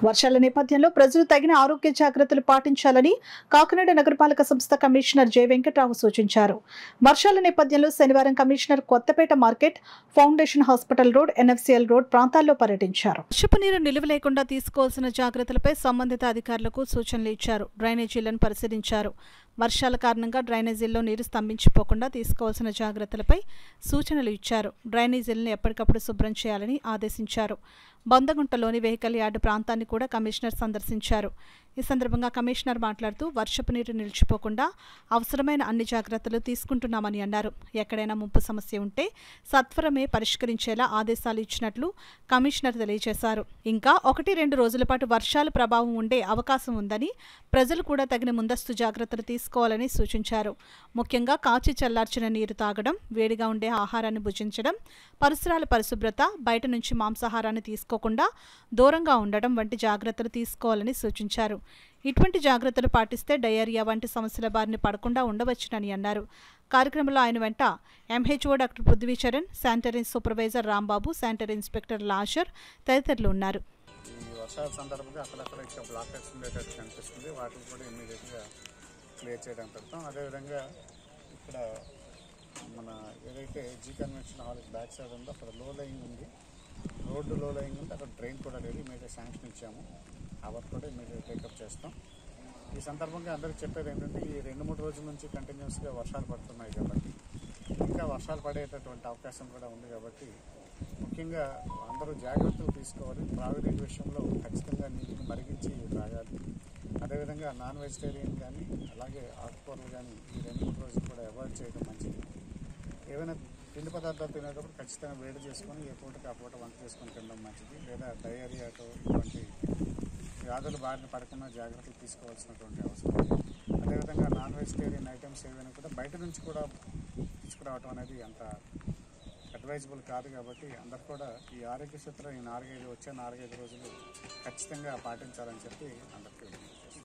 వర్షాల నేపథ్యంలో ప్రజలు తగిన ఆరోగ్య జాగ్రత్తలు పాటించాలని కాకినాడ నగరపాలక సంస్థ కమిషనర్ జె వెంకట్రావు సూచించారు. వర్షాల నేపథ్యంలో శనివారం commissioner Kothapeta market, foundation hospital road, NFCL road ప్రాంతాల్లో పర్యటించారు. వర్షపు నీరు నిలువ లేకుండా తీసుకోవాల్సిన జాగ్రత్తలపై సంబంధిత అధికారులకు సూచనలు ఇచ్చారు. డ్రైనేజీలను పరిశీలించారు. వర్షాల కారణంగా డ్రైనేజీల్లో నీరు స్తంభించిపోకుండా తీసుకోవాల్సిన జాగ్రత్తలపై సూచనలు ఇచ్చారు. డ్రైనేజీలను ఎప్పటికప్పుడు శుభ్రం చేయాలని ఆదేశించారు. బొందగుంటలోని వెహికల్ యార్డు ప్రాంతాన్ని కూడా కమిషనర్ సందర్శించారు. ఈ సందర్భంగా కమిషనర్ మాట్లాడుతూ వర్షపు నీరు నిలిచిపోకుండా అవసరమైన అన్ని జాగ్రత్తలు తీసుకుంటున్నామని అన్నారు. ఎక్కడైనా ముంపు సమస్య ఉంటే సత్వరమే పరిష్కరించేలా ఆదేశాలు ఇచ్చినట్లు కమిషనర్ తెలియజేశారు. ఇంకా 1-2 రోజుల పాటు వర్షాల ప్రభావం ఉండే అవకాశం ఉందని, ప్రజలు కూడా తగిన ముందస్తు జాగ్రత్తలు తీసుకోవాలని సూచించారు. ముఖ్యంగా కాచి చల్లార్చిన నీరు తాగడం, వేడిగా ఉండే ఆహారాన్ని భుజించడం, పరిసరాల పరిశుభ్రత, బయట నుంచి మాంసాహారాన్ని తీసుకోకుండా దూరంగా ఉండడం వంటి జాగ్రత్తలు తీసుకోవాలని సూచించారు. ఇటువంటి జాగ్రత్తలు పాటిస్తే డయేరియా వంటి సమస్యల బారిన పడకుండా ఉండవచ్చునని అన్నారు. కార్యక్రమంలో ఆయన వెంట MHO doctor Prithvicharan, sanitary supervisor Rambabu, sanitary inspector Lasher తదితరులు ఉన్నారు. ఈ వర్షాల సందర్భంగా అక్కడక్కడ ఇక్కడ బ్లాకెట్స్ ఉండేటట్టు కనిపిస్తుంది. వాటిని కూడా ఇమ్మీడియట్గా క్లియర్ చేయడం పెడతాం. అదేవిధంగా ఇక్కడ మన ఏదైతే G convention hall back side ఉందో అక్కడ లో లయింగ్ ఉంది, రోడ్డు లో లయింగ్ ఉంది, అక్కడ డ్రైన్ కూడా లేదు. ఇమీడియట్ శాంక్షన్ ఇచ్చాము. ఆ వర్క్ కూడా ఇమీడియట్ టేకప్ చేస్తాం. ఈ సందర్భంగా అందరికీ చెప్పేది ఏంటంటే, ఈ 2-3 రోజుల నుంచి కంటిన్యూస్గా వర్షాలు పడుతున్నాయి కాబట్టి ఇంకా వర్షాలు పడేటటువంటి అవకాశం కూడా ఉంది కాబట్టి ముఖ్యంగా అందరూ జాగ్రత్తలు తీసుకోవాలి. త్రాగునీటి విషయంలో ఖచ్చితంగా నీటిని మరిగించి తాగాలి. అదేవిధంగా నాన్ వెజిటేరియన్ కానీ అలాగే ఆకుకూరలు కానీ ఈ 2-3 రోజులు కూడా అవాయిడ్ చేయడం మంచిది. ఏవైనా పిండి పదార్థాలు తినేటప్పుడు ఖచ్చితంగా వేడి చేసుకొని ఏ పూటకి ఆ పూట వంట చేసుకొని తినడం మంచిది. లేదా డయేరియాతో ఇటువంటి వ్యాధులు బారిన పడకుండా జాగ్రత్తలు తీసుకోవాల్సినటువంటి అవసరం. అదేవిధంగా నాన్ వెజిటేరియన్ ఐటమ్స్ ఏవైనా కూడా బయట నుంచి కూడా తీసుకురావడం అనేది అంత అడ్వైజబుల్ కాదు కాబట్టి అందరు కూడా ఈ ఆరోగ్య సూత్రం వచ్చే 4-5 రోజులు ఖచ్చితంగా పాటించాలని చెప్పి అందరికీ